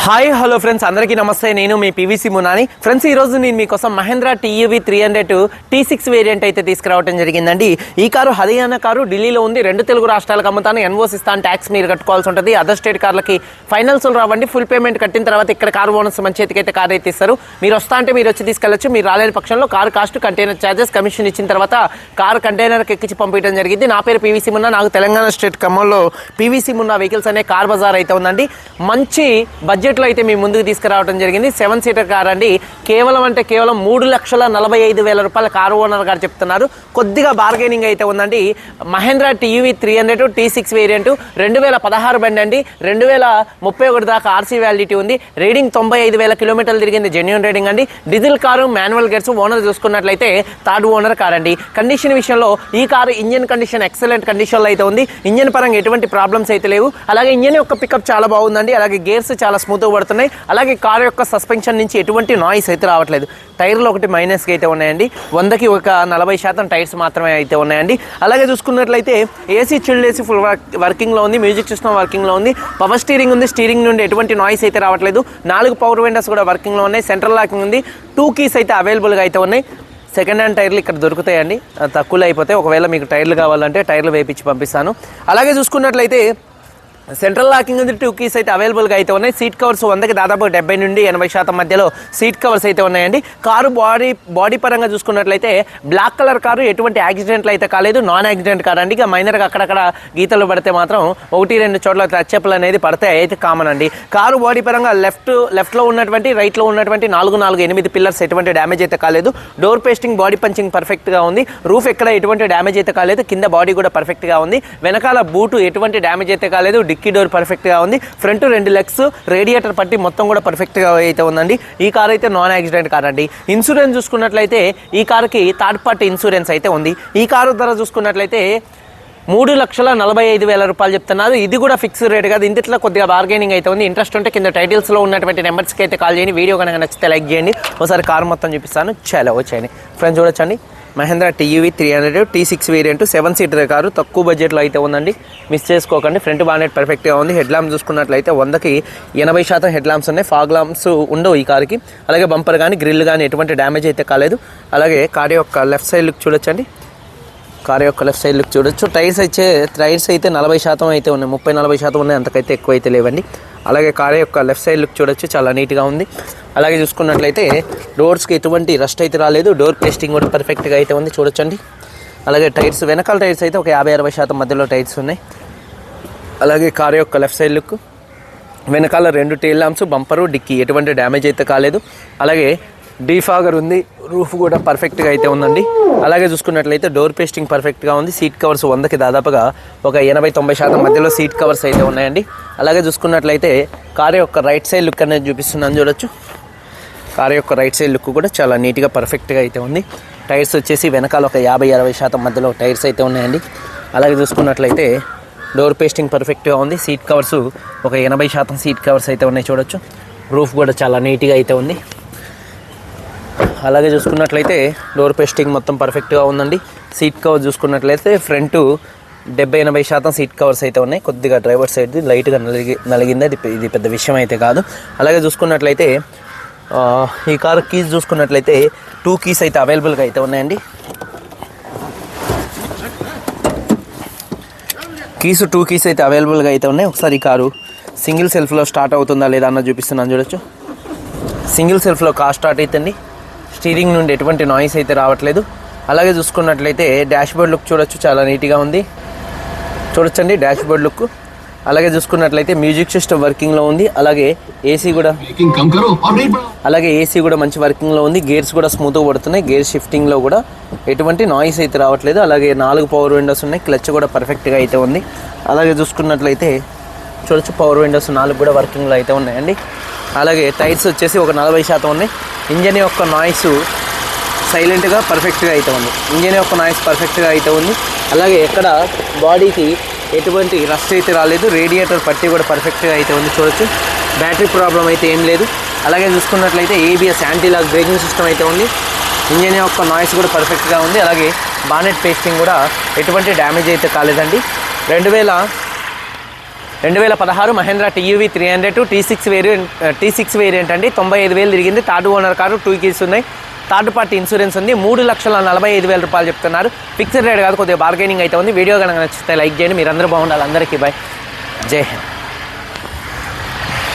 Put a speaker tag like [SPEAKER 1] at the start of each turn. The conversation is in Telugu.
[SPEAKER 1] హాయ్ హలో ఫ్రెండ్స్, అందరికీ నమస్తే. నేను మీ పీవీసీ మునాని. ఫ్రెండ్స్, ఈరోజు నేను మీకోసం మహేంద్రా టీయూవీ 300 T6 వేరియంట్ అయితే తీసుకురావడం జరిగిందండి. ఈ కారు హర్యానా కారు, ఢిల్లీలో ఉంది. రెండు తెలుగు రాష్ట్రాలకు అమ్ముతాను. ఎన్ఓసి ఇస్తాను, ట్యాక్స్ మీరు కట్టుకోవాల్సి ఉంటుంది. అదర్ స్టేట్ కార్లకి ఫైనల్స్ రావండి. ఫుల్ పేమెంట్ కట్టిన తర్వాత ఇక్కడ కారు ఓనర్స్ మన చేతికైతే కారు అయితే ఇస్తారు. మీరు వస్తా అంటే మీరు వచ్చి తీసుకెళ్ళచ్చు. మీరు రాలేని పక్షంలో car cost, container charges, commission ఇచ్చిన తర్వాత కారు కంటైనర్కి ఎక్కించి పంపించడం జరిగింది. నా పేరు పీవీసీ మున్నా. నాకు తెలంగాణ స్టేట్ ఖమ్మంలో పీవీసీ మున్నా వెహికల్స్ అనే కార్ బజార్ అయితే ఉందండి. మంచి బడ్జెట్లో అయితే మీ ముందుకు తీసుకురావడం జరిగింది. 7 సీటర్ కార్ అండి. కేవలం 3,45,000 రూపాయల కారు ఓనర్ గారు చెప్తున్నారు. కొద్దిగా బార్గెనింగ్ అయితే ఉందండి. మహేంద్రా టీయూవీ 300 T6 వేరియంట్ 2016 బండి అండి. 2031 దాకా ఆర్సీ వ్యాలిడిటీ ఉంది. రీడింగ్ 95,000 కిలోమీటర్లు తిరిగింది. జెన్యూన్ రీడింగ్ అండి. Diesel car, manual gears. Owner చూసుకున్నట్లయితే థర్డ్ ఓనర్ కార్ అండి. కండిషన్ విషయంలో ఈ కారు ఇంజన్ కండిషన్ ఎక్సలెంట్ కండిషన్లో అయితే ఉంది. ఇంజన్ పరంగా ఎటువంటి ప్రాబ్లమ్స్ అయితే లేవు. అలాగే ఇంజన్ యొక్క పికప్ చాలా బాగుందండి. అలాగే గేర్స్ చాలా స్మూత్గా పడుతున్నాయి. అలాగే కారు యొక్క సస్పెన్షన్ నుంచి ఎటువంటి నాయిస్ అయితే రావట్లేదు. టైర్లు ఒకటి మైనస్కి అయితే ఉన్నాయండి. 100కి ఒక 40% టైర్స్ మాత్రమే అయితే ఉన్నాయండి. అలాగే చూసుకున్నట్లయితే ఏసీ, చిల్డ్ ఏసీ ఫుల్ వర్కింగ్లో ఉంది. మ్యూజిక్ సిస్టమ్ వర్కింగ్లో ఉంది. పవర్ స్టీరింగ్ ఉంది. స్టీరింగ్ నుండి ఎటువంటి నాయిస్ అయితే రావట్లేదు. 4 పవర్ విండోస్ కూడా వర్కింగ్లో ఉన్నాయి. సెంట్రల్ లాకింగ్ ఉంది. 2 కీస్ అయితే అవైలబుల్గా అయితే ఉన్నాయి. సెకండ్ హ్యాండ్ టైర్లు ఇక్కడ దొరుకుతాయండి, తక్కువలో అయిపోతాయి. ఒకవేళ మీకు టైర్లు కావాలంటే టైర్లు వేయించి పంపిస్తాను. అలాగే చూసుకున్నట్లయితే సెంట్రల్ లాకింగ్ ఉంది. 2 కీస్ అయితే అవైలబుల్గా అయితే ఉన్నాయి. సీట్ కవర్స్ 100కి దాదాపు 70 నుండి 80% మధ్యలో సీట్ కవర్స్ అయితే ఉన్నాయండి. కారు బాడీ పరంగా చూసుకున్నట్లయితే బ్లాక్ కలర్ కారు, ఎటువంటి యాక్సిడెంట్లు అయితే కాలేదు. నాన్ యాక్సిడెంట్ కారు అండి. ఇక మైనర్గా అక్కడక్కడ గీతలు పడితే మాత్రం 1-2 చోట్ల టచ్అప్లు అనేది పడితే అయితే కామన్ అండి. కారు బాడీ పరంగా లెఫ్ట్లో ఉన్నటువంటి, రైట్లో ఉన్నటువంటి 4 పిల్లర్స్ ఎటువంటి డ్యామేజ్ అయితే కాలేదు. డోర్ పేస్టింగ్, బాడీ పంచింగ్ పర్ఫెక్ట్గా ఉంది. రూఫ్ ఎక్కడ ఎటువంటి డ్యామేజ్ అయితే కాలేదు. కింద బాడీ కూడా పర్ఫెక్ట్గా ఉంది. వెనకాల బూటు ఎటువంటి డ్యామేజ్ అయితే కాలేదు. డిక్కీ డోర్ పర్ఫెక్ట్గా ఉంది. ఫ్రంట్ 2 లెగ్స్, రేడియేటర్ పట్టి మొత్తం కూడా పర్ఫెక్ట్గా అయితే ఉందండి. ఈ కార్ అయితే నాన్ యాక్సిడెంట్ కార్ అండి. ఇన్సూరెన్స్ చూసుకున్నట్లయితే ఈ కారుకి థర్డ్ పార్టీ ఇన్సూరెన్స్ అయితే ఉంది. ఈ కారు ధర చూసుకున్నట్లయితే 3,45,000 రూపాయలు చెప్తున్నారు. ఇది కూడా ఫిక్స్డ్ రేట్ కాదు. ఇందులో కొద్దిగా బార్గెనింగ్ అయితే ఉంది. ఇంట్రెస్ట్ ఉంటే కింద టైటిల్స్లో ఉన్నటువంటి నెంబర్స్కి అయితే కాల్ చేయండి. వీడియో కనుక నచ్చితే లైక్ చేయండి. ఒకసారి కారు మొత్తం చూపిస్తాను. చాలా వచ్చాయండి ఫ్రెండ్స్, చూడొచ్చండి. Mahindra TUV 300 T6 variant 7 seater car. తక్కువ బడ్జెట్లో అయితే ఉందండి. మిస్ చేసుకోకండి. ఫ్రంట్ బానెట్ పర్ఫెక్ట్గా ఉంది. హెడ్ ల్యాంప్స్ చూసుకున్నట్లయితే 100కి 80% హెడ్ ల్యాంప్స్ ఉన్నాయి. ఫాగ్ ల్యాంప్స్ ఉండవు ఈ కారుకి. అలాగే బంపర్ కానీ, గ్రిల్ కానీ ఎటువంటి డ్యామేజ్ అయితే కాలేదు. అలాగే కారు యొక్క లెఫ్ట్ సైడ్ లుక్ చూడొచ్చండి. కారు యొక్క లెఫ్ట్ సైడ్ లుక్ చూడొచ్చు. టైర్స్ అయితే 40% అయితే ఉన్నాయి. 30-40% ఉన్నాయి. అంతకైతే ఎక్కువ అయితే లేవండి. అలాగే కారు యొక్క లెఫ్ట్ సైడ్ లుక్ చూడొచ్చు, చాలా నీట్గా ఉంది. అలాగే చూసుకున్నట్లయితే డోర్స్కి ఎటువంటి రస్ట్ అయితే రాలేదు. డోర్ పేస్టింగ్ కూడా పర్ఫెక్ట్గా అయితే ఉంది, చూడొచ్చండి. అలాగే టైర్స్, వెనకాల టైర్స్ అయితే ఒక 50-60% మధ్యలో టైర్స్ ఉన్నాయి. అలాగే కారు యొక్క లెఫ్ట్ సైడ్ లుక్, వెనకాల 2 టెయిల్ ల్యాంప్స్, బంపరు, డిక్కీ ఎటువంటి డ్యామేజ్ అయితే కాలేదు. అలాగే డీఫాగర్ ఉంది. రూఫ్ కూడా పర్ఫెక్ట్గా అయితే ఉందండి. అలాగే చూసుకున్నట్లయితే డోర్ పేస్టింగ్ పర్ఫెక్ట్గా ఉంది. సీట్ కవర్స్ 100కి దాదాపుగా ఒక 80-90% మధ్యలో సీట్ కవర్స్ అయితే ఉన్నాయండి. అలాగే చూసుకున్నట్లయితే కారు యొక్క రైట్ సైడ్ లుక్ అనేది చూపిస్తున్నాను, చూడొచ్చు. కారు యొక్క రైట్ సైడ్ లుక్ కూడా చాలా నీట్గా పర్ఫెక్ట్గా అయితే ఉంది. టైర్స్ వచ్చేసి వెనకాల ఒక 50-60% మధ్యలో టైర్స్ అయితే ఉన్నాయండి. అలాగే చూసుకున్నట్లయితే డోర్ పేస్టింగ్ పర్ఫెక్ట్గా ఉంది. సీట్ కవర్స్ ఒక 80% సీట్ కవర్స్ అయితే ఉన్నాయి, చూడొచ్చు. రూఫ్ కూడా చాలా నీట్గా అయితే ఉంది. అలాగే చూసుకున్నట్లయితే డోర్ పేస్టింగ్ మొత్తం పర్ఫెక్ట్గా ఉందండి. సీట్ కవర్ చూసుకున్నట్లయితే ఫ్రంట్ 70-80% సీట్ కవర్స్ అయితే ఉన్నాయి. కొద్దిగా డ్రైవర్ సైడ్ లైట్గా నలిగింది. ఇది పెద్ద విషయం అయితే కాదు. అలాగే చూసుకున్నట్లయితే ఈ కారు కీస్ చూసుకున్నట్లయితే 2 కీస్ అయితే అవైలబుల్గా అయితే ఉన్నాయండి. కీస్ 2 కీస్ అయితే అవైలబుల్గా అయితే ఉన్నాయి. ఒకసారి ఈ కారు సింగిల్ సెల్ఫ్లో స్టార్ట్ అవుతుందా లేదా అన్న చూపిస్తున్నాను, చూడొచ్చు. సింగిల్ సెల్ఫ్లో కార్ స్టార్ట్ అవుతుంది. స్టీరింగ్ నుండి ఎటువంటి నాయిస్ అయితే రావట్లేదు. అలాగే చూసుకున్నట్లయితే డాష్ బోర్డ్ లుక్ చూడొచ్చు, చాలా నీట్గా ఉంది, చూడొచ్చండి డాష్ బోర్డ్ లుక్. అలాగే చూసుకున్నట్లయితే మ్యూజిక్ సిస్టమ్ వర్కింగ్లో ఉంది. అలాగే ఏసీ కూడా మంచి వర్కింగ్లో ఉంది. గేర్స్ కూడా స్మూత్గా పడుతున్నాయి. గేర్ షిఫ్టింగ్లో కూడా ఎటువంటి నాయిస్ అయితే రావట్లేదు. అలాగే 4 పవర్ విండోస్ ఉన్నాయి. క్లచ్ కూడా పర్ఫెక్ట్గా అయితే ఉంది. అలాగే చూసుకున్నట్లయితే చూడొచ్చు, పవర్ విండోస్ 4 కూడా వర్కింగ్లో అయితే ఉన్నాయండి. అలాగే టైర్స్ వచ్చేసి ఒక 40% ఉన్నాయి. ఇంజన్ యొక్క నాయిస్ సైలెంట్గా పర్ఫెక్ట్గా అయితే ఉంది. ఇంజన్ యొక్క నాయిస్ పర్ఫెక్ట్గా అయితే ఉంది. అలాగే ఎక్కడ బాడీకి ఎటువంటి రస్ట్ అయితే రాలేదు. రేడియేటర్ పట్టి కూడా పర్ఫెక్ట్గా అయితే ఉంది, చూడొచ్చు. బ్యాటరీ ప్రాబ్లం అయితే ఏం లేదు. అలాగే చూసుకున్నట్లయితే ABS anti lock braking system అయితే ఉంది. ఇంజన్ యొక్క నాయిస్ కూడా పర్ఫెక్ట్గా ఉంది. అలాగే బానెట్ పేస్టింగ్ కూడా ఎటువంటి డ్యామేజ్ అయితే కాలేదండి. 2016 మహేంద్ర టీయూవీ 300 T6 వేరియంట్ అండి. 95,000 తిరిగింది. థర్డ్ ఓనర్ కారు, 2 keys ఉన్నాయి. థర్డ్ పార్టీ ఇన్సూరెన్స్ ఉంది. 3,45,000 రూపాయలు చెప్తున్నారు. ఫిక్స్డ్ రేట్ కాదు, కొద్దిగా బార్గెనింగ్ అయితే ఉంది. వీడియో కనుక నచ్చితే లైక్ చేయండి. మీరందరూ బాగుండాలి. అందరికీ బాయ్, జై హింద్.